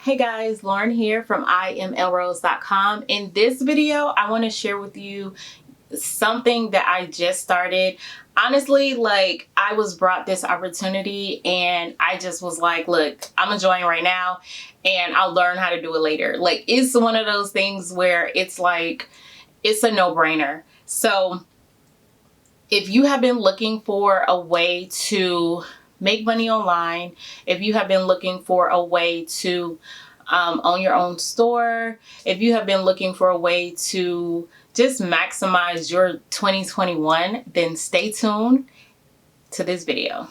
Hey guys, Lauren here from IamLRose.com. In this video, I want to share with you something that I just started. Honestly, like, I was brought this opportunity and I just was like, look, I'm enjoying right now and I'll learn how to do it later. Like, it's one of those things where it's like, it's a no-brainer. So if you have been looking for a way to make money online, if you have been looking for a way to own your own store, if you have been looking for a way to just maximize your 2021, then stay tuned to this video.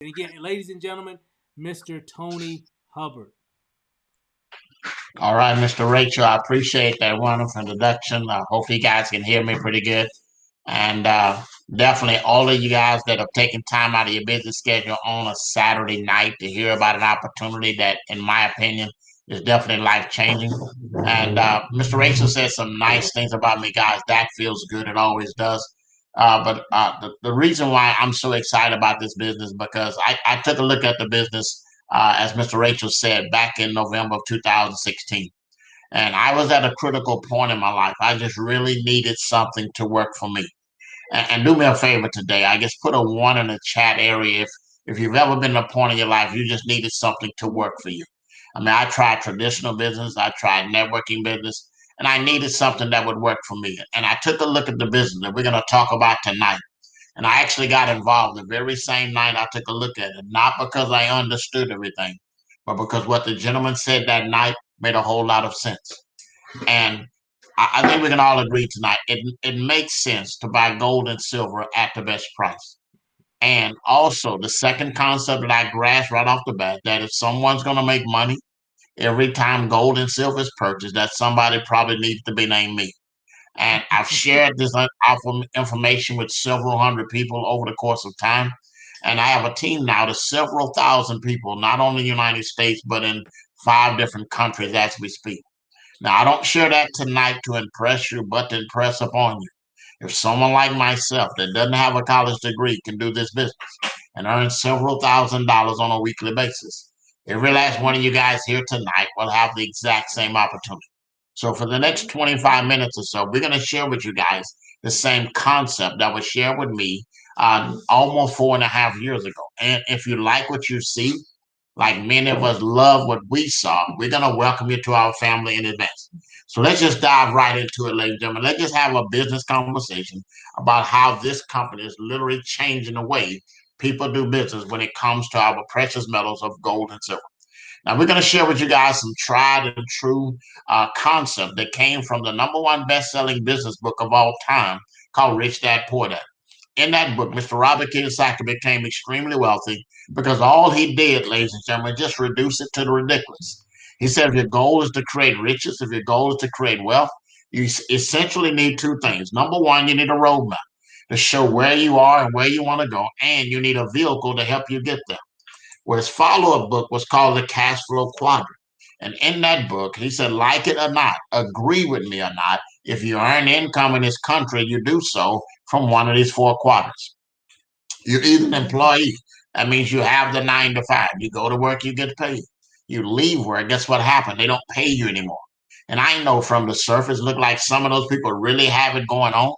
And again, ladies and gentlemen, Mr. Tony Hubbard. All right, Mr. Rachel, I appreciate that wonderful introduction. I hope you guys can hear me pretty good. And definitely all of you guys that have taken time out of your busy schedule on a Saturday night to hear about an opportunity that, in my opinion, is definitely life-changing. And Mr. Rachel said some nice things about me, guys. That feels good. It always does. But the reason why I'm so excited about this business, because I took a look at the business, as Mr. Rachel said, back in November of 2016. And I was at a critical point in my life. I just really needed something to work for me. And do me a favor today. I guess put a 1 in the chat area if you've ever been at a point in your life you just needed something to work for you. I mean, I tried traditional business, I tried networking business, and I needed something that would work for me. And I took a look at the business that we're going to talk about tonight. And I actually got involved the very same night I took a look at it, not because I understood everything, but because what the gentleman said that night made a whole lot of sense. And I think we can all agree tonight, it makes sense to buy gold and silver at the best price. And also, the second concept that I grasped right off the bat, that if someone's going to make money every time gold and silver is purchased, that somebody probably needs to be named me. And I've shared this information with several hundred people over the course of time. And I have a team now to several thousand people, not only in the United States, but in 5 different countries as we speak. Now, I don't share that tonight to impress you, but to impress upon you. If someone like myself that doesn't have a college degree can do this business and earn several $1,000s on a weekly basis, every last one of you guys here tonight will have the exact same opportunity. So for the next 25 minutes or so, we're going to share with you guys the same concept that was shared with me almost 4.5 years ago. And if you like what you see, like many of us love what we saw, we're going to welcome you to our family in advance. So let's just dive right into it, ladies and gentlemen. Let's just have a business conversation about how this company is literally changing the way people do business when it comes to our precious metals of gold and silver. Now, we're going to share with you guys some tried and true concept that came from the #1 best-selling business book of all time called Rich Dad Poor Dad. In that book, Mr. Robert Kiyosaki became extremely wealthy because all he did, ladies and gentlemen, just reduce it to the ridiculous. He said, if your goal is to create riches, if your goal is to create wealth, you essentially need 2 things. #1, you need a roadmap to show where you are and where you want to go, and you need a vehicle to help you get there. Well, his follow-up book was called The Cash Flow Quadrant. And in that book, he said, like it or not, agree with me or not, if you earn income in this country, you do so from one of these 4 quadrants. You're either an employee. That means you have the 9 to 5. You go to work, you get paid. You leave work, guess what happened? They don't pay you anymore. And I know from the surface, look like some of those people really have it going on.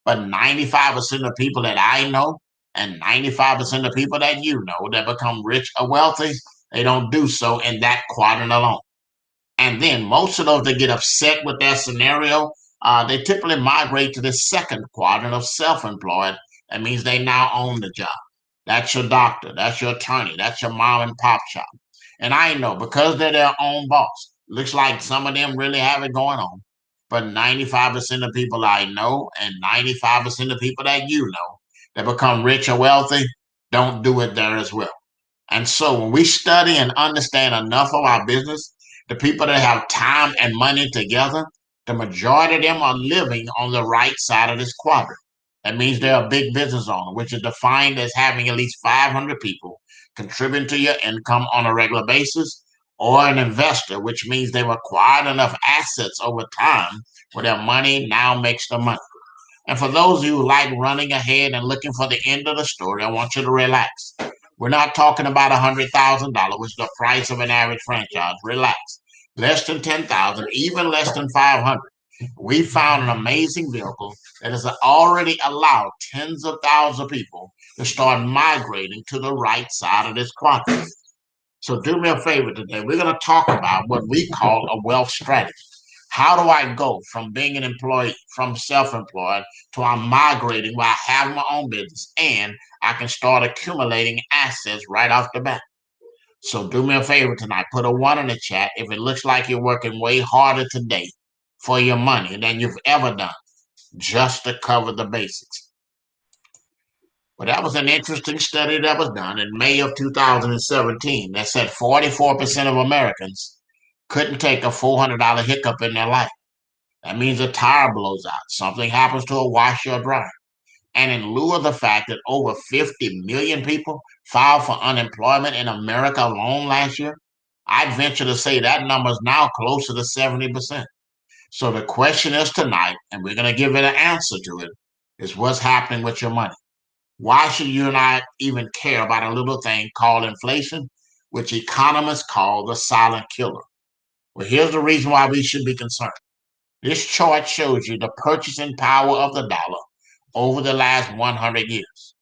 But 95% of people that I know and 95% of people that you know that become rich or wealthy, they don't do so in that quadrant alone. And then most of those that get upset with that scenario, they typically migrate to the second quadrant of self-employed. That means they now own the job. That's your doctor, that's your attorney, that's your mom and pop shop. And I know because they're their own boss, looks like some of them really have it going on. But 95% of people I know and 95% of people that you know that become rich or wealthy don't do it there as well. And so when we study and understand enough of our business, the people that have time and money together, the majority of them are living on the right side of this quadrant. That means they're a big business owner, which is defined as having at least 500 people contributing to your income on a regular basis, or an investor, which means they've acquired enough assets over time where their money now makes the money. And for those of you who like running ahead and looking for the end of the story, I want you to relax. We're not talking about $100,000, which is the price of an average franchise. Relax. Less than $10,000, even less than $500. We found an amazing vehicle that has already allowed tens of thousands of people to start migrating to the right side of this quadrant. So do me a favor today. We're going to talk about what we call a wealth strategy. How do I go from being an employee, from self-employed, to I'm migrating where I have my own business and I can start accumulating assets right off the bat? So do me a favor tonight. Put a 1 in the chat if it looks like you're working way harder today for your money than you've ever done, just to cover the basics. Well, that was an interesting study that was done in May of 2017 that said 44% of Americans couldn't take a $400 hiccup in their life. That means a tire blows out, something happens to a washer or dryer. And in lieu of the fact that over 50 million people filed for unemployment in America alone last year, I'd venture to say that number is now closer to 70%. So the question is tonight, and we're going to give it an answer to it, is what's happening with your money? Why should you and I even care about a little thing called inflation, which economists call the silent killer? Well, here's the reason why we should be concerned. This chart shows you the purchasing power of the dollar over the last 100 years.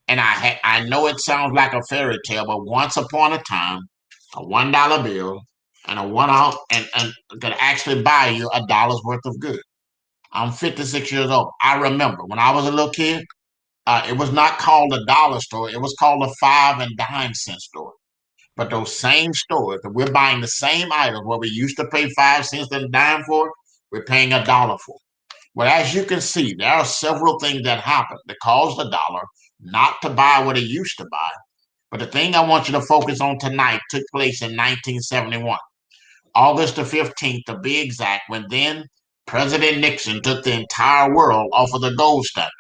And I know it sounds like a fairy tale, but once upon a time, a $1 bill and a 1 ounce and could actually buy you $1 worth of goods. I'm 56 years old. I remember when I was a little kid, it was not called a dollar store. It was called a 5 and dime cent store. But those same stores, that we're buying the same items where we used to pay 5 cents and a dime for, we're paying $1 for. Well, as you can see, there are several things that happen that cause the dollar not to buy what it used to buy. But the thing I want you to focus on tonight took place in 1971, August the 15th to be exact, when then President Nixon took the entire world off of the gold standard.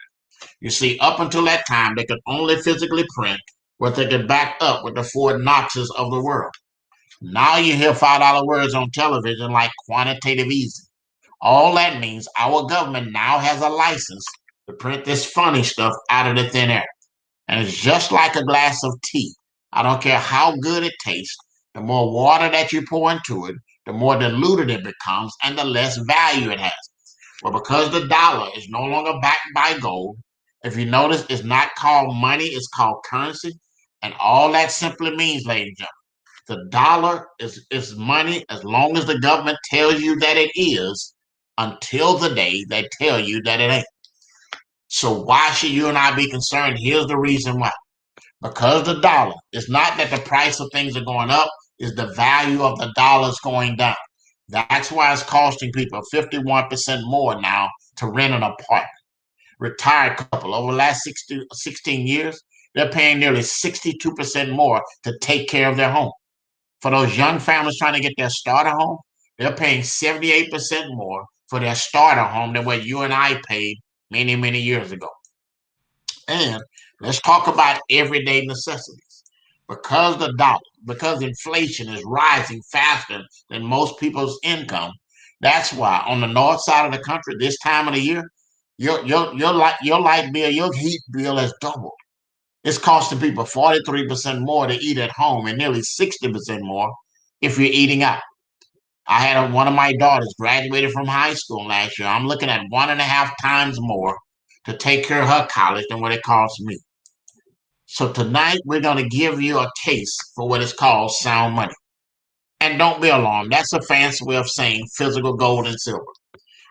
You see, up until that time, they could only physically print what they could back up with the Fort Knoxes of the world. Now you hear $5 words on television like quantitative easing. All that means our government now has a license to print this funny stuff out of the thin air. And it's just like a glass of tea. I don't care how good it tastes, the more water that you pour into it, the more diluted it becomes and the less value it has. Well, because the dollar is no longer backed by gold, if you notice, it's not called money, it's called currency. And all that simply means, ladies and gentlemen, the dollar is money as long as the government tells you that it is, until the day they tell you that it ain't. So why should you and I be concerned? Here's the reason why. Because the dollar, it's not that the price of things are going up, it's the value of the dollars going down. That's why it's costing people 51% more now to rent an apartment. Retired couple, over the last 16 years, they're paying nearly 62% more to take care of their home. For those young families trying to get their starter home, they're paying 78% more for their starter home than what you and I paid many, many years ago. And let's talk about everyday necessities. Because inflation is rising faster than most people's income, that's why on the north side of the country, this time of the year, your light bill, your heat bill has doubled. It's costing people 43% more to eat at home and nearly 60% more if you're eating out. I had one of my daughters graduated from high school last year. I'm looking at 1.5 times more to take care of her college than what it costs me. So tonight we're going to give you a taste for what is called sound money. And don't be alarmed. That's a fancy way of saying physical gold and silver.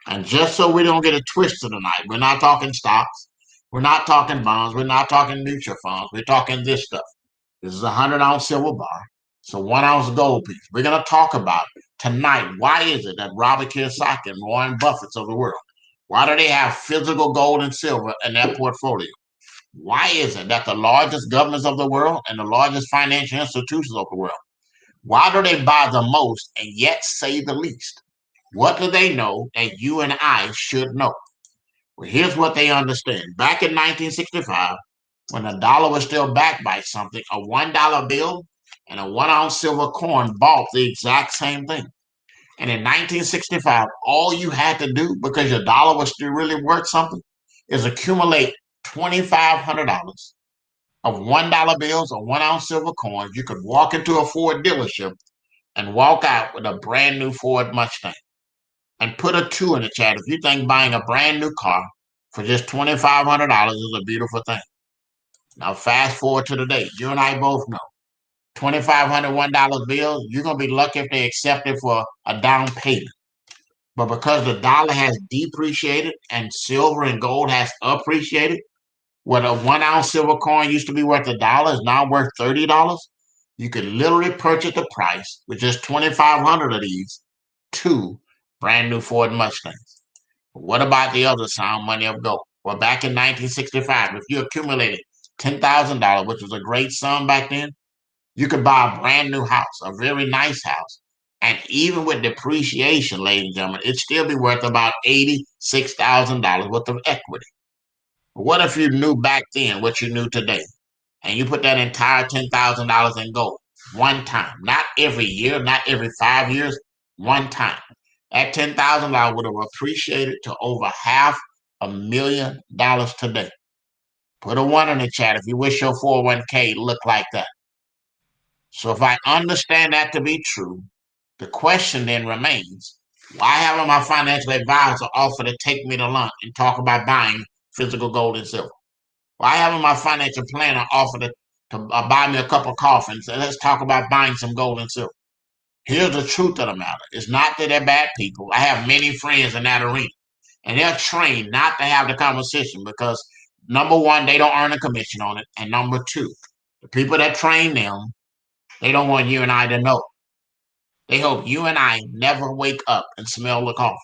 And just so we don't get it twisted tonight, we're not talking stocks. We're not talking bonds. We're not talking mutual funds. We're talking this stuff. This is a 100-ounce silver bar. It's a 1-ounce gold piece. We're going to talk about tonight, why is it that Robert Kiyosaki and Warren Buffett's of the world, why do they have physical gold and silver in their portfolio? Why is it that the largest governments of the world and the largest financial institutions of the world, why do they buy the most and yet say the least? What do they know that you and I should know? Well, here's what they understand. Back in 1965, when the dollar was still backed by something, a $1 bill and a 1-ounce silver coin bought the exact same thing. And in 1965, all you had to do, because your dollar was still really worth something, is accumulate $2,500 of $1 bills or 1-ounce silver coins. You could walk into a Ford dealership and walk out with a brand new Ford Mustang. And put a 2 in the chat if you think buying a brand new car for just $2,500 is a beautiful thing. Now, fast forward to today. You and I both know $2,500 $1 bills, you're going to be lucky if they accept it for a down payment. But because the dollar has depreciated and silver and gold has appreciated, what a 1-ounce silver coin used to be worth $1 is now worth $30. You could literally purchase the price with just 2,500 of these 2 brand new Ford Mustangs. What about the other sound money of gold? Well, back in 1965, if you accumulated $10,000, which was a great sum back then, you could buy a brand new house, a very nice house. And even with depreciation, ladies and gentlemen, it'd still be worth about $86,000 worth of equity. What if you knew back then what you knew today, and you put that entire $10,000 in gold one time, not every year, not every 5 years, one time? That $10,000 would have appreciated to over $500,000 today. Put a 1 in the chat if you wish your 401k looked like that. So if I understand that to be true, the question then remains, why haven't my financial advisor offered to take me to lunch and talk about buying physical gold and silver? Why haven't my financial planner offered to buy me a cup of coffee and say, let's talk about buying some gold and silver? Here's the truth of the matter. It's not that they're bad people. I have many friends in that arena, and they're trained not to have the conversation because, number one, they don't earn a commission on it, and number two, the people that train them, they don't want you and I to know. They hope you and I never wake up and smell the coffee.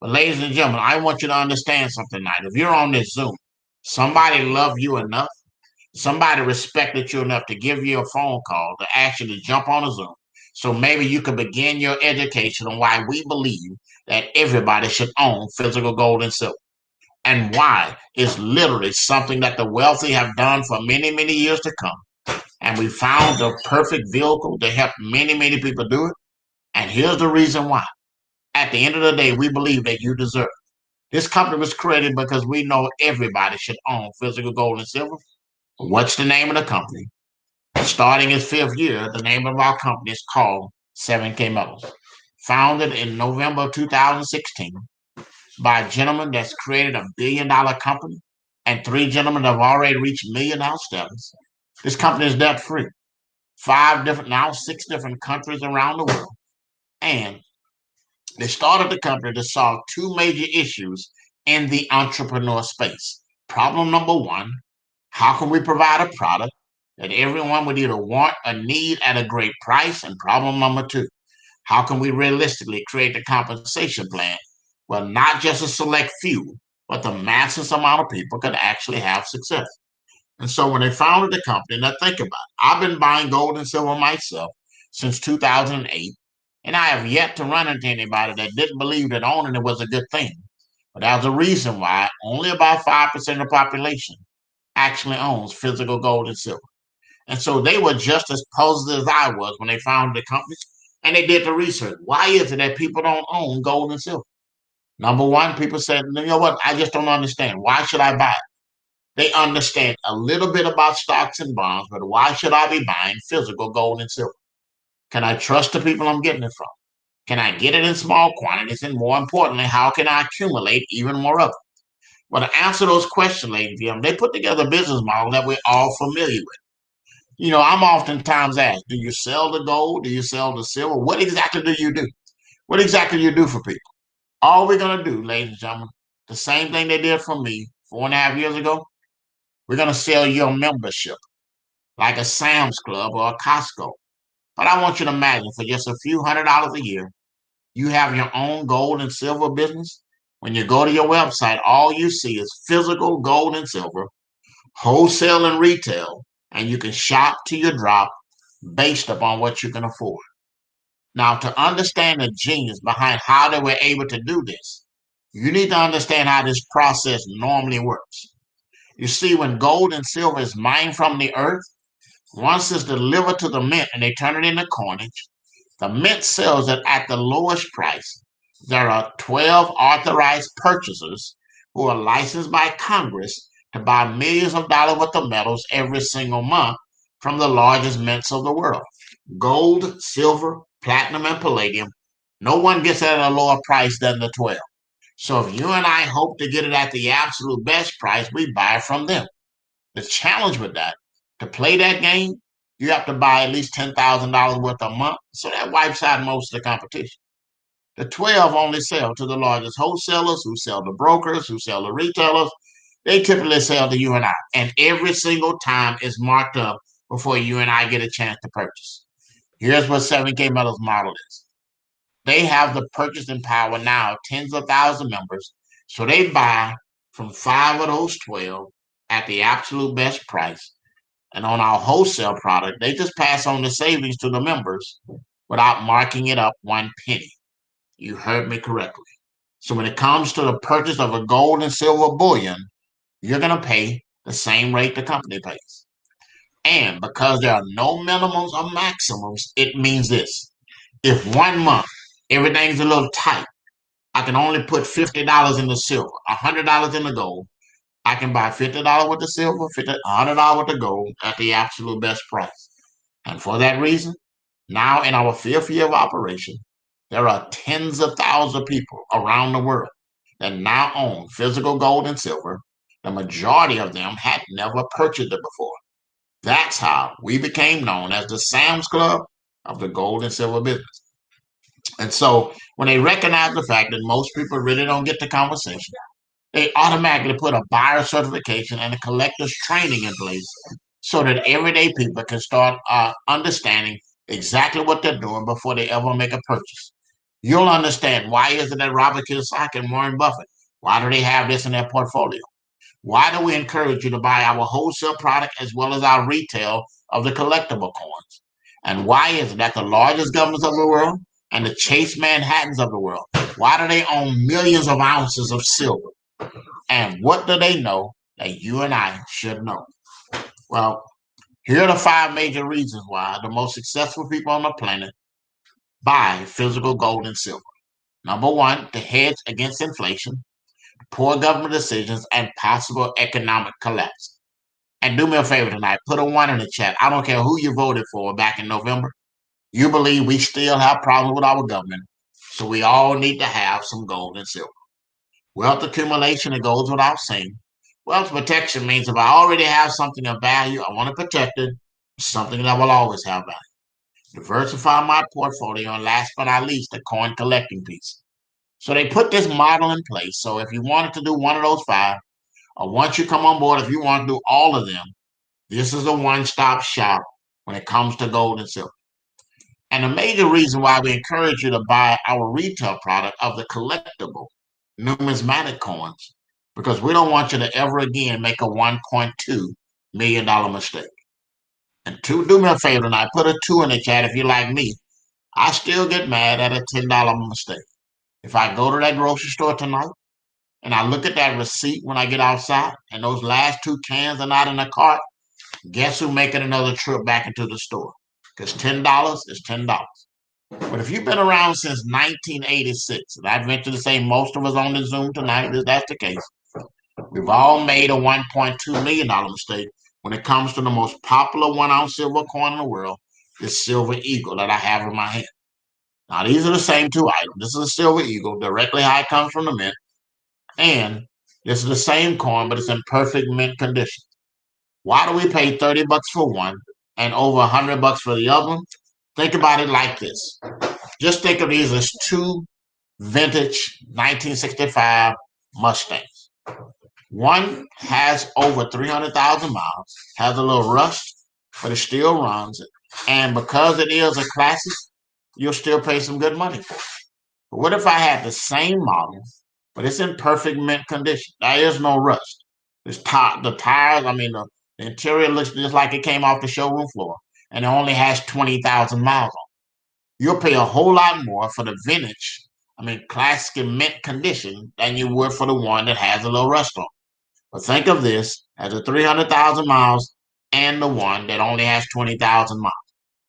But ladies and gentlemen, I want you to understand something tonight. If you're on this Zoom, somebody loved you enough, somebody respected you enough to give you a phone call to actually jump on a Zoom. So maybe you can begin your education on why we believe that everybody should own physical gold and silver, and why it's literally something that the wealthy have done for many, many years to come. And we found the perfect vehicle to help many, many people do it. And here's the reason why. At the end of the day, we believe that you deserve it. This company was created because we know everybody should own physical gold and silver. What's the name of the company? Starting its 5th year, the name of our company is called 7K Metals. Founded in November of 2016 by a gentleman that's created a billion-dollar company and 3 gentlemen that have already reached million-dollar status. This company is debt-free. 6 different countries around the world. And they started the company to solve 2 major issues in the entrepreneur space. Problem number 1, how can we provide a product that everyone would either want or need at a great price? And problem number 2, how can we realistically create the compensation plan where not just a select few, but the massive amount of people could actually have success? And so when they founded the company, now think about it. I've been buying gold and silver myself since 2008, and I have yet to run into anybody that didn't believe that owning it was a good thing. But there's a reason why only about 5% of the population actually owns physical gold and silver. And so they were just as puzzled as I was when they founded the company, and they did the research. Why is it that people don't own gold and silver? Number one, people said, you know what, I just don't understand. Why should I buy it? They understand a little bit about stocks and bonds, but why should I be buying physical gold and silver? Can I trust the people I'm getting it from? Can I get it in small quantities? And more importantly, how can I accumulate even more of it? Well, to answer those questions, ladies and gentlemen, they put together a business model that we're all familiar with. You know, I'm oftentimes asked, do you sell the gold? Do you sell the silver? What exactly do you do? What exactly do you do for people? All we're going to do, ladies and gentlemen, the same thing they did for me 4.5 years ago, we're going to sell you a membership, like a Sam's Club or a Costco. But I want you to imagine for just a few $100s a year, you have your own gold and silver business. When you go to your website, all you see is physical gold and silver, wholesale and retail, and you can shop to your drop based upon what you can afford. Now, to understand the genius behind how they were able to do this, you need to understand how this process normally works. You see, when gold and silver is mined from the earth, Once it's delivered to the mint and they turn it into coinage, the mint sells it at the lowest price. There are 12 authorized purchasers who are licensed by Congress to buy millions of dollars worth of metals every single month from the largest mints of the world. Gold, silver, platinum, and palladium. No one gets it at a lower price than the 12. So if you and I hope to get it at the absolute best price, we buy from them. The challenge with that, to play that game, you have to buy at least $10,000 worth a month. So that wipes out most of the competition. The 12 only sell to the largest wholesalers who sell to brokers, who sell to retailers. They typically sell to you and I. And every single time is marked up before you and I get a chance to purchase. Here's what 7K Metals' model is. They have the purchasing power now, tens of thousands of members. So they buy from 5 of those 12 at the absolute best price. And on our wholesale product, they just pass on the savings to the members without marking it up 1 penny. You heard me correctly. So when it comes to the purchase of a gold and silver bullion, you're going to pay the same rate the company pays. And because there are no minimums or maximums, it means this. If 1 month everything's a little tight, I can only put $50 in the silver, $100 in the gold. I can buy $50 worth of silver, $100 worth of gold at the absolute best price. And for that reason, now in our 5th year of operation, there are tens of thousands of people around the world that now own physical gold and silver. The majority of them had never purchased it before. That's how we became known as the Sam's Club of the gold and silver business. And so when they recognize the fact that most people really don't get the conversation, they automatically put a buyer certification and a collector's training in place so that everyday people can start understanding exactly what they're doing before they ever make a purchase. You'll understand why is it that Robert Kiyosaki and Warren Buffett, why do they have this in their portfolio? Why do we encourage you to buy our wholesale product as well as our retail of the collectible coins? And why is it that the largest governments of the world and the Chase Manhattans of the world, why do they own millions of ounces of silver? And what do they know that you and I should know? Well, here are the 5 major reasons why the most successful people on the planet buy physical gold and silver. Number 1, to hedge against inflation, poor government decisions, and possible economic collapse. And do me a favor tonight, put a 1 in the chat. I don't care who you voted for back in November. You believe we still have problems with our government, so we all need to have some gold and silver. Wealth accumulation, it goes without saying. Wealth protection means if I already have something of value, I want to protect it, something that will always have value. Diversify my portfolio, and last but not least, the coin collecting piece. So they put this model in place. So if you wanted to do one of those 5, or once you come on board, if you want to do all of them, this is a one-stop shop when it comes to gold and silver. And a major reason why we encourage you to buy our retail product of the collectible numismatic coins, because we don't want you to ever again make a $1.2 million mistake. And do me a favor tonight, put a 2 in the chat if you're like me. I still get mad at a $10 mistake. If I go to that grocery store tonight and I look at that receipt when I get outside and those last 2 cans are not in the cart, guess who's making another trip back into the store? Because $10 is $10. But if you've been around since 1986, and I'd venture to say most of us on the Zoom tonight, if that's the case, we've all made a $1.2 million mistake when it comes to the most popular 1-ounce silver coin in the world, this silver eagle that I have in my hand. Now, these are the same 2 items. This is a silver eagle, directly how it comes from the mint. And this is the same coin, but it's in perfect mint condition. Why do we pay $30 for one and over $100 for the other one? Think about it like this. Just think of these as 2 vintage 1965 Mustangs. One has over 300,000 miles, has a little rust, but it still runs. And because it is a classic, you'll still pay some good money for it. But what if I had the same model, but it's in perfect mint condition? There is no rust. The tires, the interior looks just like it came off the showroom floor, and it only has 20,000 miles on it. You'll pay a whole lot more for the vintage, classic and mint condition than you would for the one that has a little rust on it. But think of this as a 300,000 miles and the one that only has 20,000 miles.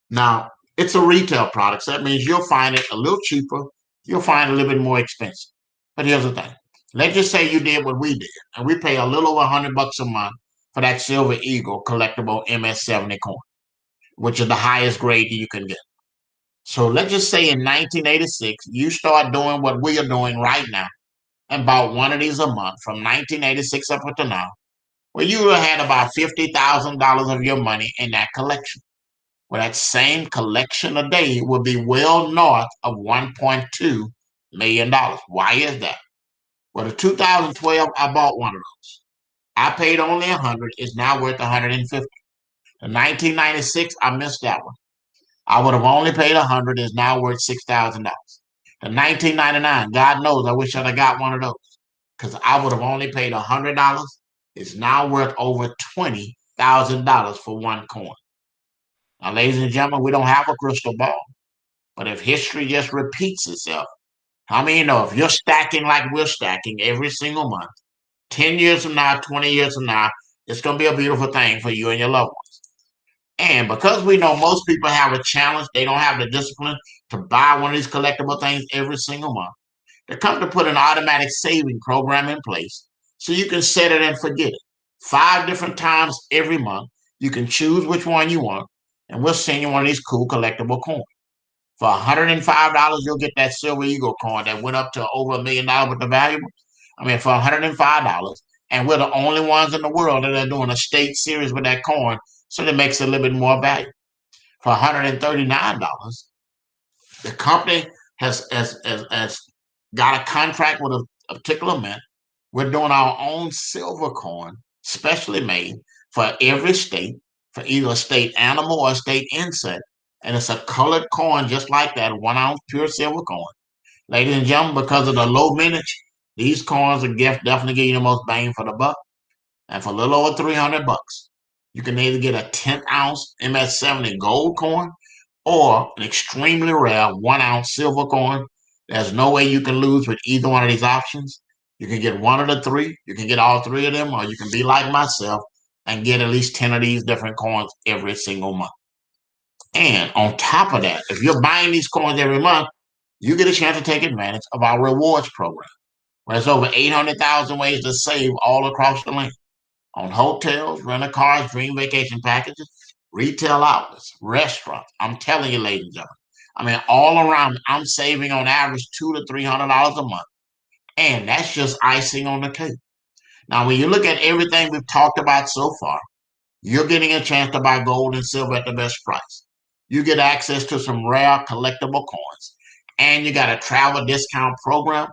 Now, it's a retail product, so that means you'll find it a little cheaper. You'll find it a little bit more expensive. But here's the thing. Let's just say you did what we did, and we pay a little over $100 a month for that Silver Eagle collectible MS-70 coin, which is the highest grade you can get. So let's just say in 1986, you start doing what we are doing right now and bought one of these a month from 1986 up until now, well, you had about $50,000 of your money in that collection. Well, that same collection a day will be well north of $1.2 million. Why is that? Well, the 2012, I bought one of those. I paid only $100. It's now worth $150. The 1996, I missed that one. I would have only paid $100. It's now worth $6,000. The 1999, God knows, I wish I'd have got one of those because I would have only paid $100. It's now worth over $20,000 for one coin. Now, ladies and gentlemen, we don't have a crystal ball, but if history just repeats itself, how many know if you're stacking like we're stacking every single month, 10 years from now, 20 years from now, it's going to be a beautiful thing for you and your loved ones. And because we know most people have a challenge, they don't have the discipline to buy one of these collectible things every single month. They come to put an automatic saving program in place so you can set it and forget it. 5 different times every month, you can choose which one you want, and we'll send you one of these cool collectible coins. For $105, you'll get that Silver Eagle coin that went up to over $1 million with the value. For $105, and we're the only ones in the world that are doing a state series with that coin, so that makes it a little bit more value. For $139, the company has got a contract with a particular mint. We're doing our own silver coin, specially made for every state, for either a state animal or a state insect. And it's a colored coin just like that, 1 ounce pure silver coin. Ladies and gentlemen, because of the low mintage, these coins are definitely give you the most bang for the buck. And for a little over $300, you can either get a 10 ounce MS-70 gold coin or an extremely rare 1 ounce silver coin. There's no way you can lose with either one of these options. You can get one of the 3. You can get all 3 of them, or you can be like myself and get at least 10 of these different coins every single month. And on top of that, if you're buying these coins every month, you get a chance to take advantage of our rewards program, where there's over 800,000 ways to save all across the land on hotels, rental cars, dream vacation packages, retail outlets, restaurants. I'm telling you, ladies and gentlemen, all around, I'm saving on average $200 to $300 a month. And that's just icing on the cake. Now, when you look at everything we've talked about so far, you're getting a chance to buy gold and silver at the best price. You get access to some rare collectible coins, and you got a travel discount program.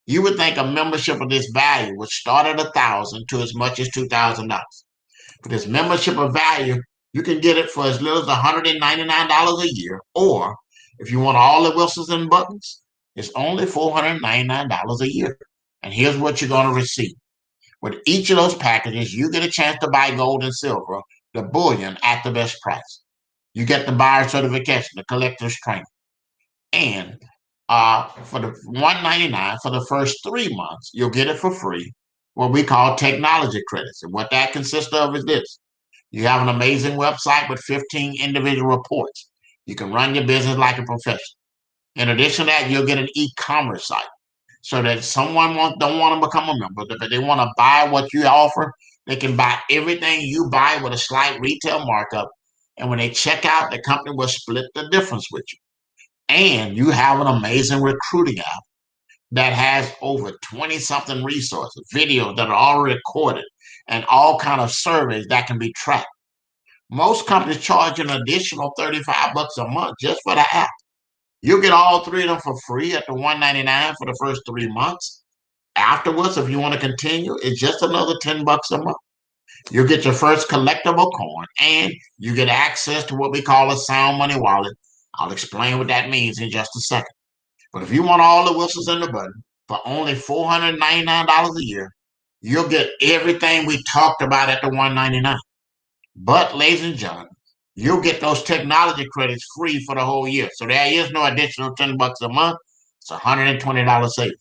You would think a membership of this value would start at $1,000 to as much as $2,000. For this membership of value, you can get it for as little as $199 a year, or if you want all the whistles and buttons, it's only $499 a year. And here's what you're going to receive. With each of those packages, you get a chance to buy gold and silver, the bullion, at the best price. You get the buyer certification, the collector's training. And for the $199 for the first 3 months, you'll get it for free, what we call technology credits. And what that consists of is this. You have an amazing website with 15 individual reports. You can run your business like a professional. In addition to that, you'll get an e-commerce site so that someone don't want to become a member, but they want to buy what you offer. They can buy everything you buy with a slight retail markup. And when they check out, the company will split the difference with you. And you have an amazing recruiting app that has over 20-something resources, videos that are already recorded, and all kind of surveys that can be tracked. Most companies charge an additional $35 a month just for the app. You'll get all 3 of them for free at the $199 for the first 3 months. Afterwards, if you want to continue, it's just another $10 a month. You'll get your first collectible coin, and you get access to what we call a sound money wallet. I'll explain what that means in just a second. But if you want all the whistles and the button for only $499 a year, you'll get everything we talked about at the $199. But, ladies and gentlemen, you'll get those technology credits free for the whole year. So there is no additional $10 a month. It's $120 savings.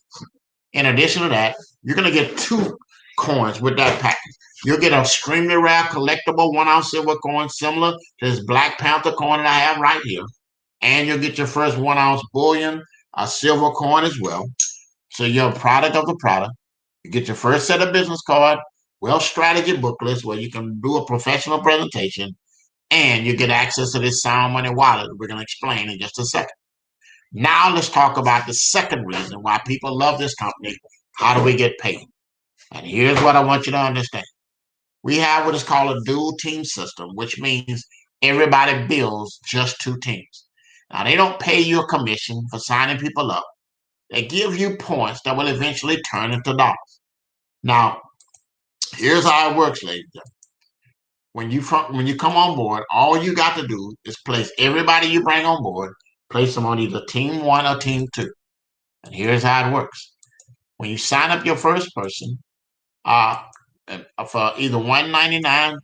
In addition to that, you're going to get 2 coins with that package. You'll get an extremely rare collectible 1 ounce silver coin similar to this Black Panther coin that I have right here. And you'll get your first 1 ounce bullion, a silver coin as well. So you're a product of the product. You get your first set of business card, strategy booklets where you can do a professional presentation, and you get access to this sound money wallet we're going to explain in just a second. Now let's talk about the second reason why people love this company. How do we get paid? And here's what I want you to understand. We have what is called a dual team system, which means everybody builds just 2 teams. Now, they don't pay you a commission for signing people up. They give you points that will eventually turn into dollars. Now, here's how it works, ladies and gentlemen. When you come on board, all you got to do is place everybody you bring on board, place them on either team 1 or team 2. And here's how it works. When you sign up your first person, for either $1.99,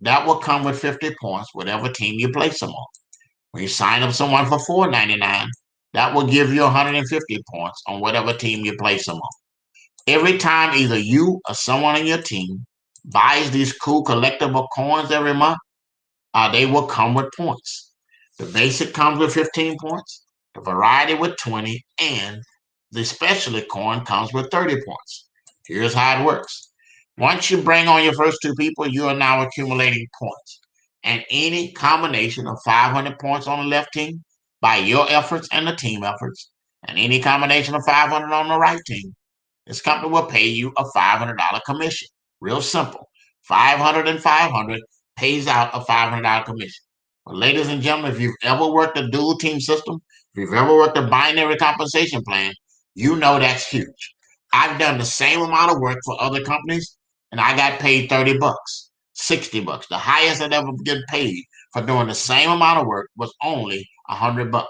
that will come with 50 points, whatever team you place them on. When you sign up someone for $4.99, that will give you 150 points on whatever team you place them on. Every time either you or someone on your team buys these cool collectible coins every month, they will come with points. The basic comes with 15 points, the variety with 20, and the specialty coin comes with 30 points. Here's how it works. Once you bring on your first 2 people, you are now accumulating points. And any combination of 500 points on the left team by your efforts and the team efforts, and any combination of 500 on the right team, this company will pay you a $500 commission. Real simple. 500 and 500 pays out a $500 commission. But ladies and gentlemen, if you've ever worked a dual team system, if you've ever worked a binary compensation plan, you know that's huge. I've done the same amount of work for other companies, and I got paid $30, $60. The highest I'd ever get paid for doing the same amount of work was only $100. But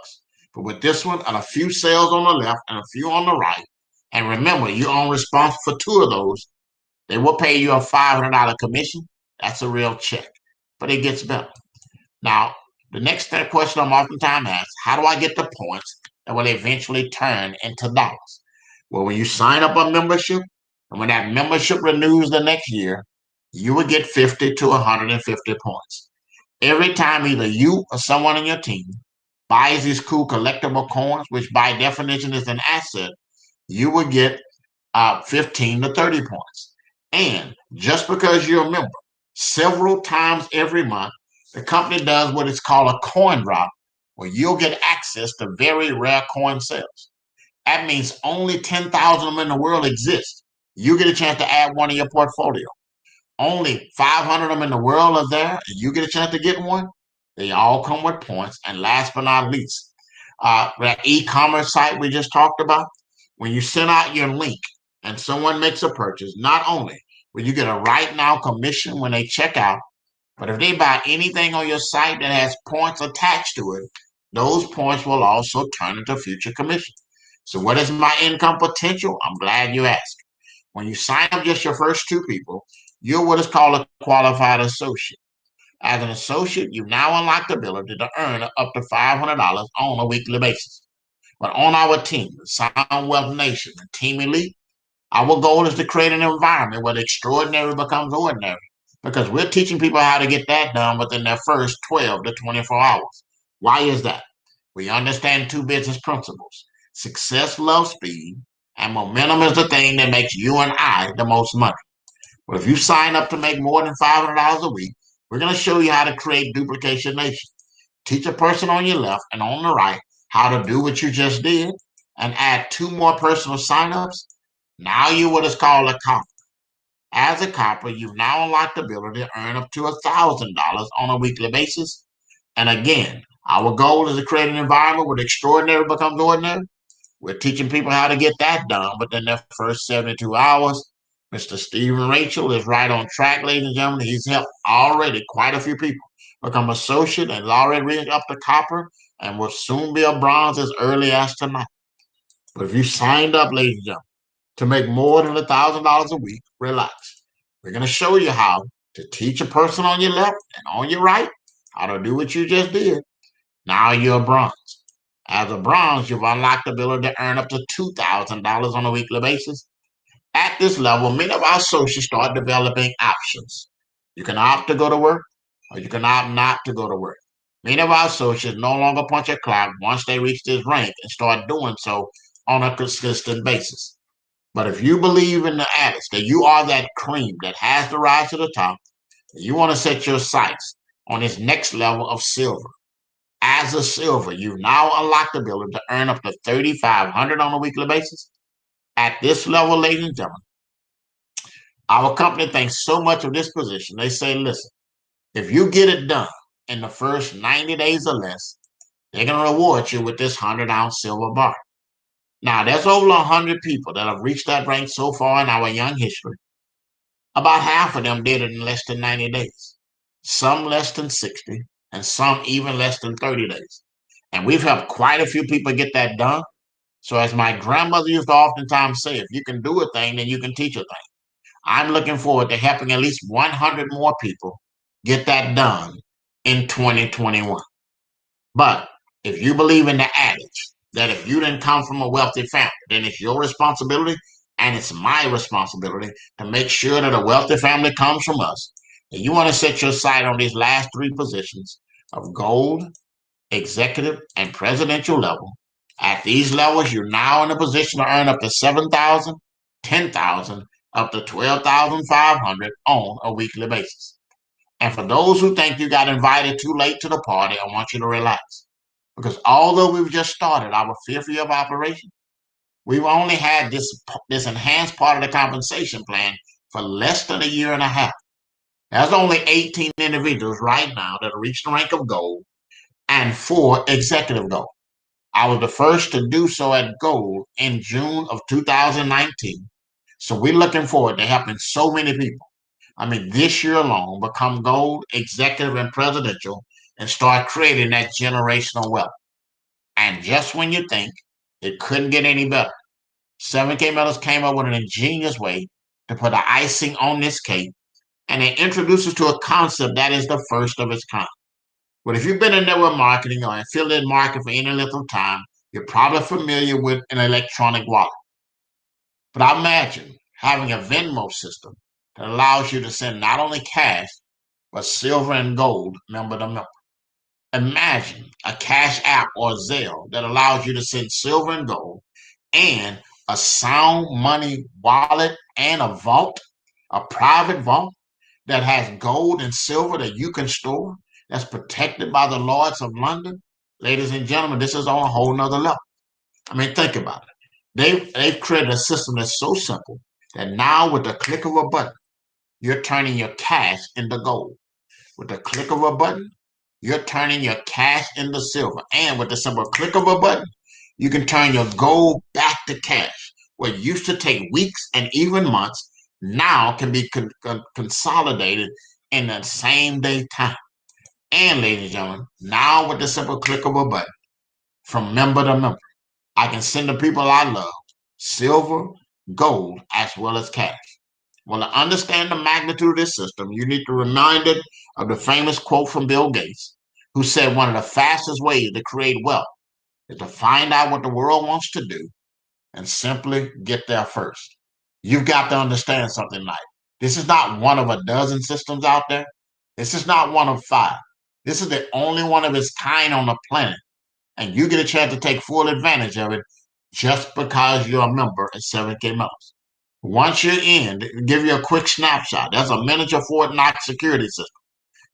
with this one, and a few sales on the left and a few on the right, and remember, you're only responsible for 2 of those, they will pay you a $500 commission. That's a real check. But it gets better. Now, the next question I'm oftentimes asked, how do I get the points that will eventually turn into dollars? Well, when you sign up a membership, and when that membership renews the next year, you will get 50 to 150 points. Every time either you or someone on your team buys these cool collectible coins, which by definition is an asset, you will get 15 to 30 points. And just because you're a member, several times every month, the company does what is called a coin drop, where you'll get access to very rare coin sales. That means only 10,000 of them in the world exist. You get a chance to add one to your portfolio. Only 500 of them in the world are there, and you get a chance to get one. They all come with points. And last but not least, that e-commerce site we just talked about, when you send out your link and someone makes a purchase, not only will you get a right now commission when they check out, but if they buy anything on your site that has points attached to it, those points will also turn into future commission. So what is my income potential? I'm glad you asked. When you sign up just your first 2 people, you're what is called a qualified associate. As an associate, you now unlock the ability to earn up to $500 on a weekly basis. But on our team, the Sound Wealth Nation, the Team Elite, our goal is to create an environment where the extraordinary becomes ordinary, because we're teaching people how to get that done within their first 12 to 24 hours. Why is that? We understand 2 business principles. Success loves speed, and momentum is the thing that makes you and I the most money. But if you sign up to make more than $500 a week, we're going to show you how to create duplication nation. Teach a person on your left and on the right how to do what you just did, and add 2 more personal signups. Now you're what is called a copper. As a copper, you've now unlocked the ability to earn up to $1,000 on a weekly basis. And again, our goal is to create an environment where the extraordinary becomes ordinary. We're teaching people how to get that done within their first 72 hours. Mr. Stephen Rachel is right on track, ladies and gentlemen. He's helped already quite a few people become associate and has already reached up to copper and will soon be a bronze as early as tonight. But if you signed up, ladies and gentlemen, to make more than $1,000 a week, relax. We're going to show you how to teach a person on your left and on your right how to do what you just did. Now you're a bronze. As a bronze, you've unlocked the ability to earn up to $2,000 on a weekly basis. At this level, many of our associates start developing options. You can opt to go to work, or you can opt not to go to work. Many of our associates no longer punch a clock once they reach this rank and start doing so on a consistent basis. But if you believe in the adage that you are that cream that has to rise to the top, you want to set your sights on this next level of silver. As a silver, you've now unlocked the ability to earn up to $3,500 on a weekly basis. At this level, ladies and gentlemen, our company thinks so much of this position. They say, listen, if you get it done in the first 90 days or less, they're going to reward you with this 100-ounce silver bar. Now, there's over 100 people that have reached that rank so far in our young history. About half of them did it in less than 90 days, some less than 60, and some even less than 30 days. And we've helped quite a few people get that done. So as my grandmother used to oftentimes say, if you can do a thing, then you can teach a thing. I'm looking forward to helping at least 100 more people get that done in 2021. But if you believe in the adage that if you didn't come from a wealthy family, then it's your responsibility and it's my responsibility to make sure that a wealthy family comes from us. And you want to set your sight on these last three positions of gold, executive, and presidential level. At these levels, you're now in a position to earn up to $7,000, $10,000, up to $12,500 on a weekly basis. And for those who think you got invited too late to the party, I want you to relax. Because although we've just started our 5th year of operation, we've only had this enhanced part of the compensation plan for less than a year and a half. There's only 18 individuals right now that have reached the rank of gold and 4 executive gold. I was the first to do so at gold in June of 2019. So we're looking forward to helping so many people. I mean, this year alone, become gold, executive, and presidential, and start creating that generational wealth. And just when you think it couldn't get any better, 7K Metals came up with an ingenious way to put the icing on this cake, and they introduced us to a concept that is the first of its kind. But if you've been in network marketing or affiliate marketing for any length of time, you're probably familiar with an electronic wallet. But I imagine having a Venmo system that allows you to send not only cash, but silver and gold member to member. Imagine a Cash App or Zelle that allows you to send silver and gold, and a sound money wallet and a vault, a private vault that has gold and silver that you can store, that's protected by the Lords of London. Ladies and gentlemen, this is on a whole nother level. I mean, think about it. They've created a system that's so simple that now with the click of a button, you're turning your cash into gold. With the click of a button, you're turning your cash into silver. And with the simple click of a button, you can turn your gold back to cash. What used to take weeks and even months now can be consolidated in the same day time. And ladies and gentlemen, now with the simple click of a button, from member to member, I can send the people I love silver, gold, as well as cash. Well, to understand the magnitude of this system, you need to be reminded of the famous quote from Bill Gates, who said one of the fastest ways to create wealth is to find out what the world wants to do and simply get there first. You've got to understand something like this is not one of a dozen systems out there. This is not one of 5. This is the only one of its kind on the planet. And you get a chance to take full advantage of it just because you're a member at 7K Metals. Once you're in, to give you a quick snapshot, there's a miniature Fort Knox security system.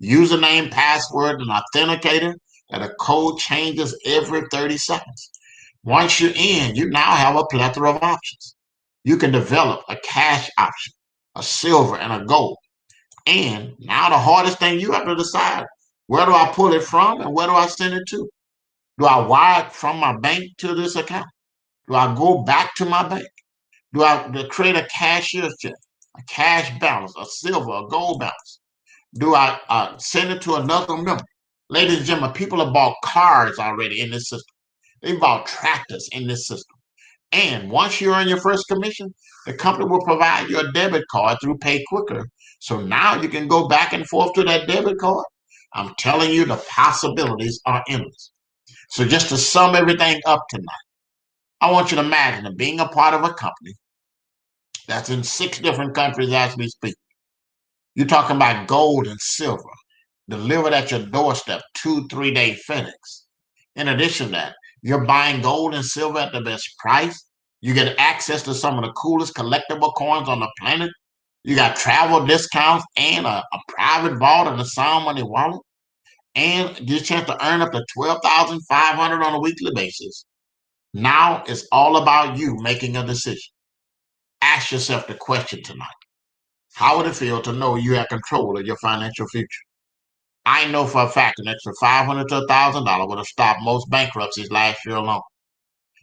Username, password, and authenticator, and a code changes every 30 seconds. Once you're in, you now have a plethora of options. You can develop a cash option, a silver, and a gold. And now the hardest thing you have to decide, where do I pull it from and where do I send it to? Do I wire it from my bank to this account? Do I go back to my bank? Do I create a cashier's check, a cash balance, a silver, a gold balance? Do I send it to another member? Ladies and gentlemen, people have bought cars already in this system. They bought tractors in this system. And once you earn your first commission, the company will provide you a debit card through Pay Quicker. So now you can go back and forth to that debit card. I'm telling you, the possibilities are endless. So just to sum everything up tonight, I want you to imagine being a part of a company That's in 6 different countries as we speak. You're talking about gold and silver delivered at your doorstep, 2-3 day FedEx. In addition to that, you're buying gold and silver at the best price. You get access to some of the coolest collectible coins on the planet. You got travel discounts and a private vault and a sound money wallet. And get a chance to earn up to $12,500 on a weekly basis. Now it's all about you making a decision. Ask yourself the question tonight. How would it feel to know you have control of your financial future? I know for a fact an extra $500 to $1,000 would have stopped most bankruptcies last year alone.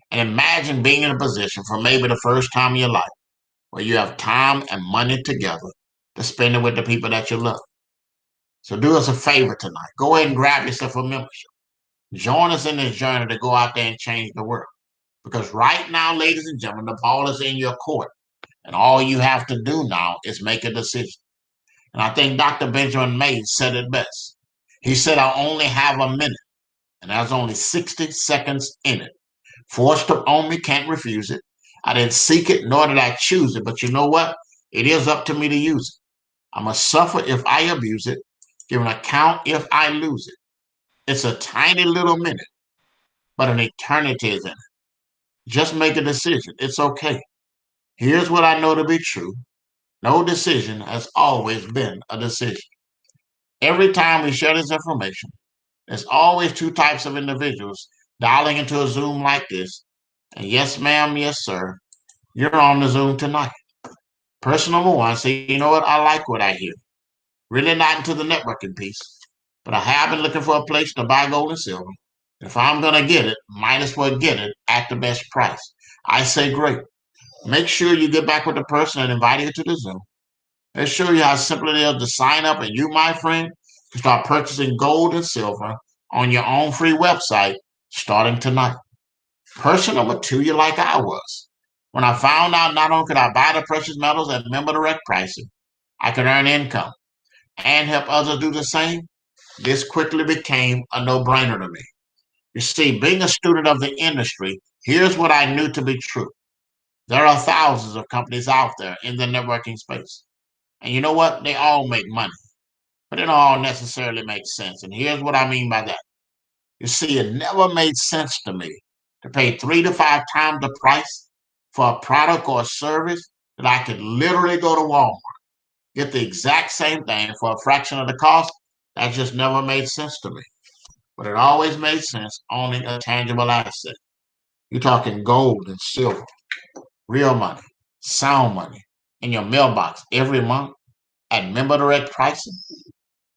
And imagine being in a position for maybe the first time in your life where you have time and money together to spend it with the people that you love. So do us a favor tonight. Go ahead and grab yourself a membership. Join us in this journey to go out there and change the world. Because right now, ladies and gentlemen, the ball is in your court. And all you have to do now is make a decision. And I think Dr. Benjamin May said it best. He said, I only have a minute, and there's only 60 seconds in it. Forced upon me, can't refuse it. I didn't seek it, nor did I choose it. But you know what? It is up to me to use it. I must suffer if I abuse it, give an account if I lose it. It's a tiny little minute, but an eternity is in it. Just make a decision. It's okay. Here's what I know to be true. No decision has always been a decision. Every time we share this information, there's always 2 types of individuals dialing into a Zoom like this. And yes, ma'am, yes, sir, you're on the Zoom tonight. Person number 1, say, you know what? I like what I hear. Really not into the networking piece, but I have been looking for a place to buy gold and silver. If I'm going to get it, might as well get it at the best price. I say, great. Make sure you get back with the person and invite you to the Zoom. Let's show you how simple it is to sign up, and you, my friend, can start purchasing gold and silver on your own free website starting tonight. Person number 2, you're like I was. When I found out not only could I buy the precious metals at member direct pricing, I could earn income and help others do the same, this quickly became a no-brainer to me. You see, being a student of the industry, here's what I knew to be true. There are thousands of companies out there in the networking space. And you know what? They all make money, but they don't all necessarily make sense. And here's what I mean by that. You see, it never made sense to me to pay 3 to 5 times the price for a product or a service that I could literally go to Walmart, get the exact same thing for a fraction of the cost. That just never made sense to me. But it always made sense owning a tangible asset. You're talking gold and silver, real money, sound money in your mailbox every month at member direct pricing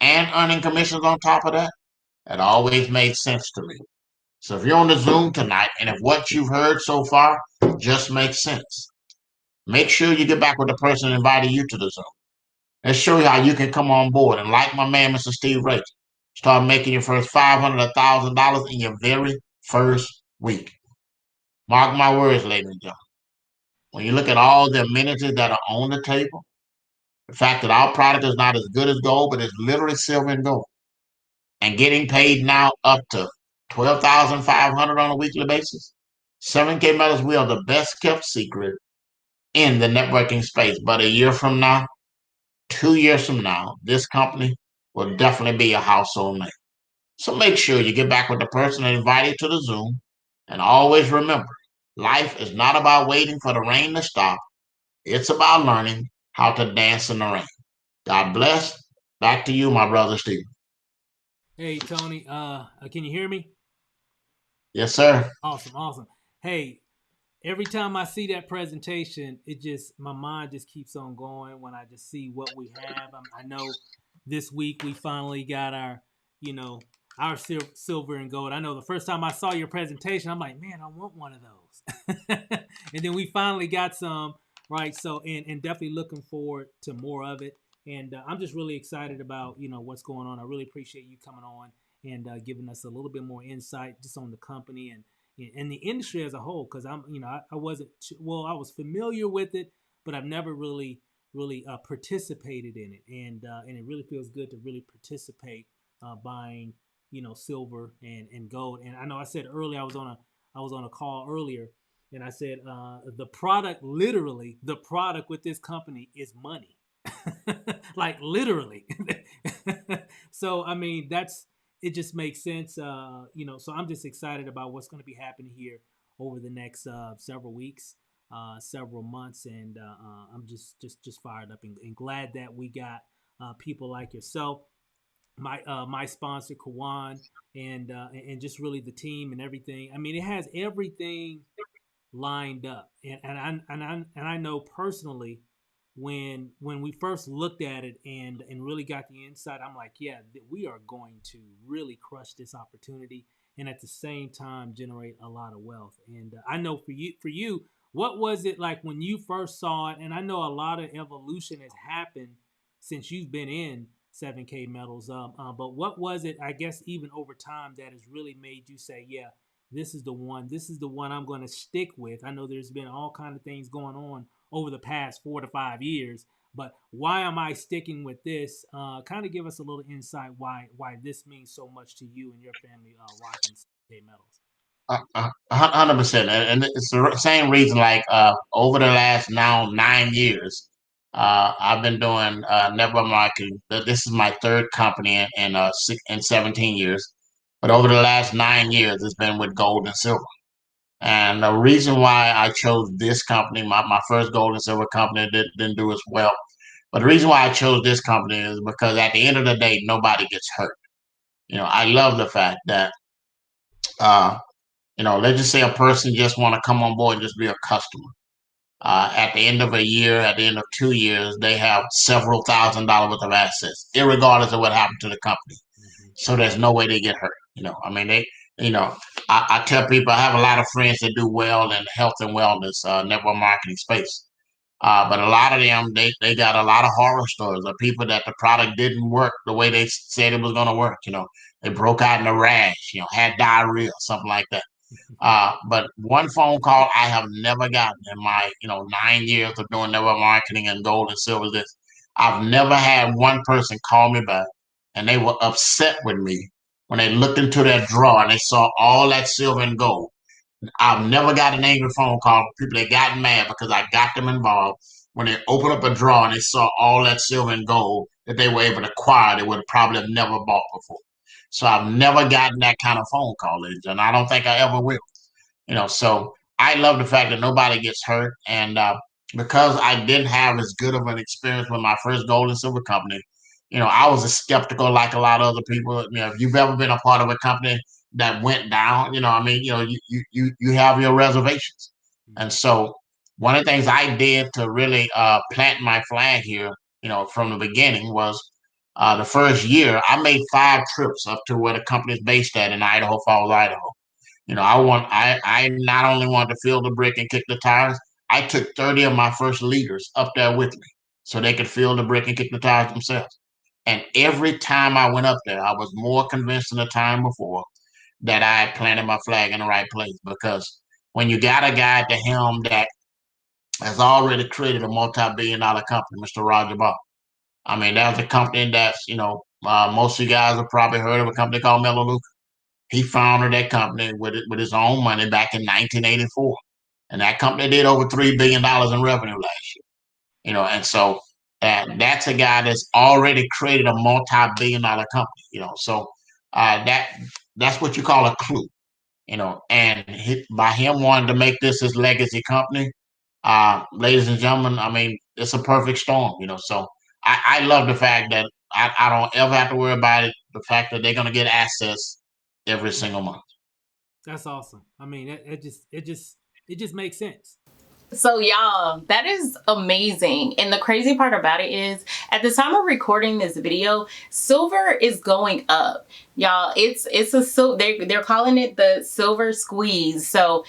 and earning commissions on top of that. That always made sense to me. So if you're on the Zoom tonight and if what you've heard so far just makes sense, make sure you get back with the person inviting you to the Zoom. Let's show you how you can come on board and, like my man, Mr. Steve Rachel, start making your first $500, $1,000 in your very first week. Mark my words, ladies and gentlemen. When you look at all the amenities that are on the table, the fact that our product is not as good as gold, but it's literally silver and gold, and getting paid now up to $12,500 on a weekly basis. 7K Metals, we are the best kept secret in the networking space. But a year from now, 2 years from now, this company will definitely be a household name. So make sure you get back with the person and invite you to the Zoom. And always remember, life is not about waiting for the rain to stop. It's about learning how to dance in the rain. God bless. Back to you, my brother Steve. Hey, Tony, can you hear me? Yes, sir. Awesome. Hey, every time I see that presentation, my mind just keeps on going when I just see what we have. I know this week we finally got our silver and gold. I know the first time I saw your presentation, I'm like, man, I want one of those. And then we finally got some, right? So, and definitely looking forward to more of it. And I'm just really excited about, what's going on. I really appreciate you coming on and giving us a little bit more insight just on the company and the industry as a whole. Because I was familiar with it, but I've never really participated in it. And it really feels good to really participate buying, silver and gold. And I know I said earlier I was on a call earlier, And I said, the product, literally, the product with this company is money. Like literally. So, I mean, it just makes sense. So I'm just excited about what's going to be happening here over the next several weeks, several months. And I'm just fired up and glad that we got people like yourself, my sponsor, Kawan, and just really the team and everything. I mean, it has everything lined up, and I know personally when we first looked at it and really got the insight, I'm like, yeah, we are going to really crush this opportunity and at the same time generate a lot of wealth. And I know for you, what was it like when you first saw it? And I know a lot of evolution has happened since you've been in 7K metals. But what was it, I guess, even over time that has really made you say, yeah, this is the one. This is the one I'm going to stick with. I know there's been all kind of things going on over the past 4 to 5 years, but why am I sticking with this? Kind of give us a little insight why this means so much to you and your family rocking 7K metals. 100%, and it's the same reason. Like over the last now 9 years, I've been doing network marketing. This is my third company in 17 years, but over the last 9 years, it's been with gold and silver. And the reason why I chose this company, my first gold and silver company didn't do as well. But the reason why I chose this company is because at the end of the day, nobody gets hurt. I love the fact that, uh, let's just say a person just want to come on board and just be a customer. At the end of a year, at the end of 2 years, they have several $1,000s worth of assets, irregardless of what happened to the company. So there's no way they get hurt. I mean, I tell people I have a lot of friends that do well in health and wellness, network marketing space. But a lot of them, they got a lot of horror stories of people that the product didn't work the way they said it was going to work. They broke out in a rash, had diarrhea, something like that. But one phone call I have never gotten in my 9 years of doing network marketing and gold and silver. This I've never had one person call me back and they were upset with me when they looked into their drawer and they saw all that silver and gold. I've never got an angry phone call from people that got mad because I got them involved when they opened up a drawer and they saw all that silver and gold that they were able to acquire they would probably have never bought before. So I've never gotten that kind of phone call, and I don't think I ever will. So I love the fact that nobody gets hurt, and because I didn't have as good of an experience with my first gold and silver company, I was a skeptical like a lot of other people. If you've ever been a part of a company that went down, I mean, you have your reservations, and so one of the things I did to really plant my flag here, from the beginning was. The first year, I made 5 trips up to where the company is based at in Idaho Falls, Idaho. I not only wanted to fill the brick and kick the tires, I took 30 of my first leaders up there with me so they could fill the brick and kick the tires themselves. And every time I went up there, I was more convinced than the time before that I had planted my flag in the right place. Because when you got a guy at the helm that has already created a multi-billion-dollar company, Mr. Roger Ball. I mean, that's a company that's, most of you guys have probably heard of a company called Melaleuca. He founded that company with his own money back in 1984. And that company did over $3 billion in revenue last year. And so that's a guy that's already created a multi-billion-dollar company, so that's what you call a clue, and by him wanting to make this his legacy company, ladies and gentlemen, I mean, it's a perfect storm, so I love the fact that I don't ever have to worry about it, the fact that they're going to get access every single month. That's awesome. I mean, it just makes sense. So y'all, that is amazing. And the crazy part about it is at the time of recording this video, silver is going up. Y'all, it's they're calling it the silver squeeze. So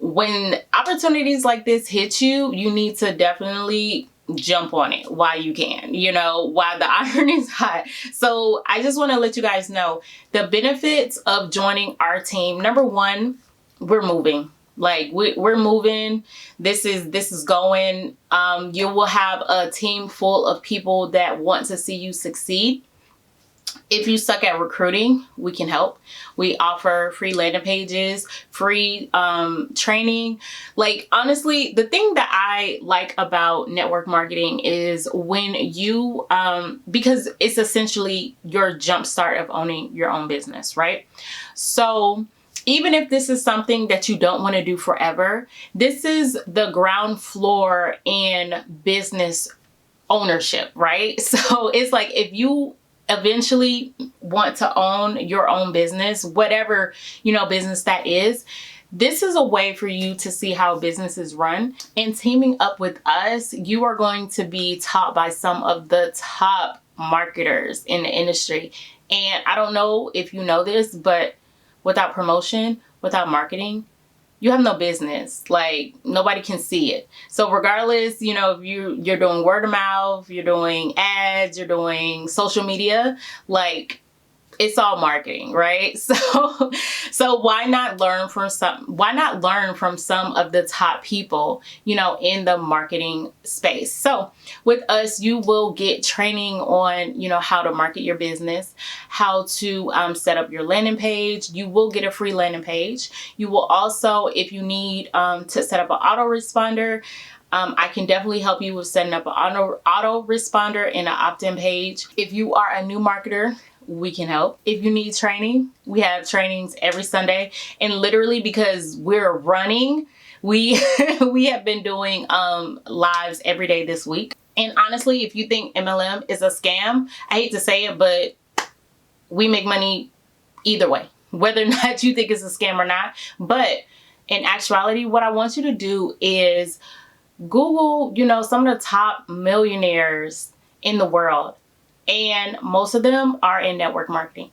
when opportunities like this hit you, you need to definitely jump on it while you can, while the iron is hot. So I just want to let you guys know the benefits of joining our team. Number one, we're moving. Like we're moving. This is going. You will have a team full of people that want to see you succeed. If you suck at recruiting, we can help. We offer free landing pages, free training. Like, honestly, the thing that I like about network marketing is when you, because it's essentially your jumpstart of owning your own business, right? So even if this is something that you don't want to do forever, this is the ground floor in business ownership, right? So it's like, if you eventually want to own your own business, whatever, you know, business that is, this is a way for you to see how businesses run. And teaming up with us, you are going to be taught by some of the top marketers in the industry. And I don't know if you know this, but without promotion, without marketing, you have no business. Like, nobody can see it. So regardless, you know, if you're doing word of mouth, you're doing ads, you're doing social media, like, it's all marketing, right? So why not learn from some of the top people, you know, in the marketing space? So with us, you will get training on, you know, how to market your business, how to set up your landing page. You will get a free landing page. You will also, if you need to set up an autoresponder, I can definitely help you with setting up an autoresponder and an opt-in page. If you are a new marketer, we can help. If you need training, we have trainings every Sunday. And literally, because we're running, we have been doing lives every day this week. And honestly, if you think MLM is a scam, I hate to say it, but we make money either way, whether or not you think it's a scam or not. But in actuality, what I want you to do is Google, you know, some of the top millionaires in the world. And most of them are in network marketing.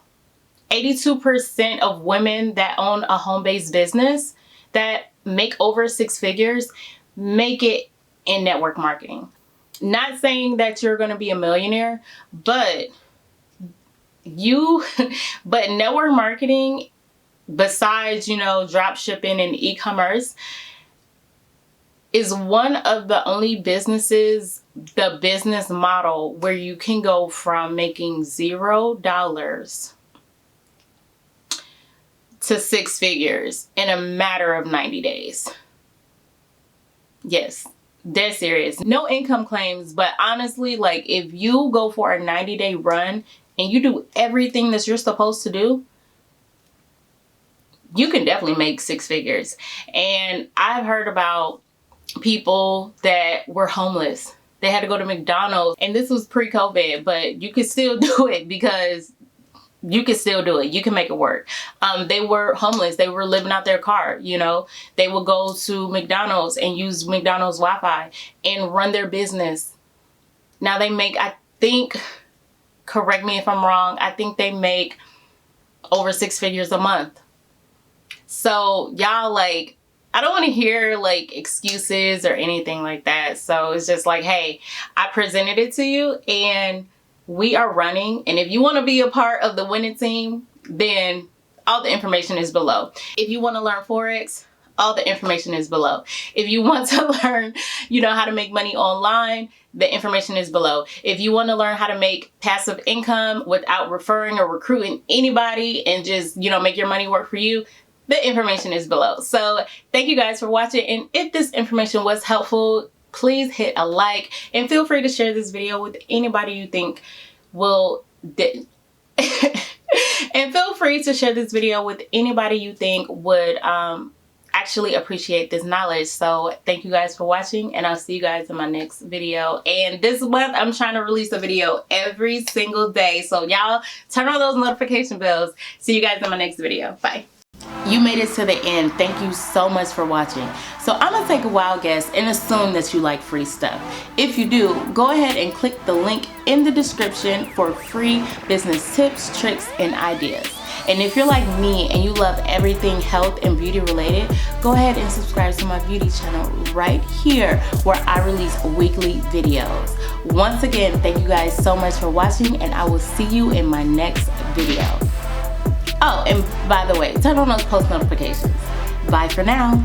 82% of women that own a home-based business that make over 6 figures make it in network marketing. Not saying that you're going to be a millionaire, but network marketing, besides, you know, drop shipping and e-commerce, is one of the only businesses, the business model where you can go from making $0 to 6 figures in a matter of 90 days. Yes, dead serious. No income claims, but honestly, like, if you go for a 90-day run and you do everything that you're supposed to do, you can definitely make 6 figures. And I've heard about people that were homeless. They had to go to McDonald's, and this was pre-COVID, but you could still do it because you can still do it. You can make it work. They were homeless. They were living out their car, you know. They would go to McDonald's and use McDonald's Wi-Fi and run their business. Now they make, I think, correct me if I'm wrong, I think they make over 6 figures a month. So y'all, like, I don't want to hear like excuses or anything like that. So it's just like, hey, I presented it to you and we are running. And if you want to be a part of the winning team, then all the information is below. If you want to learn Forex, all the information is below. If you want to learn, you know, how to make money online, the information is below. If you want to learn how to make passive income without referring or recruiting anybody and just, you know, make your money work for you, the information is below. So thank you guys for watching. And if this information was helpful, please hit a like and feel free to share this video with anybody you think will and feel free to share this video with anybody you think would actually appreciate this knowledge. So thank you guys for watching, and I'll see you guys in my next video. And this month I'm trying to release a video every single day, so y'all turn on those notification bells. See you guys in my next video. Bye. You made it to the end. Thank you so much for watching. So I'm gonna take a wild guess and assume that you like free stuff. If you do, go ahead and click the link in the description for free business tips, tricks, and ideas. And if you're like me and you love everything health and beauty related, go ahead and subscribe to my beauty channel right here where I release weekly videos. Once again, thank you guys so much for watching, and I will see you in my next video. Oh, and by the way, turn on those post notifications. Bye for now.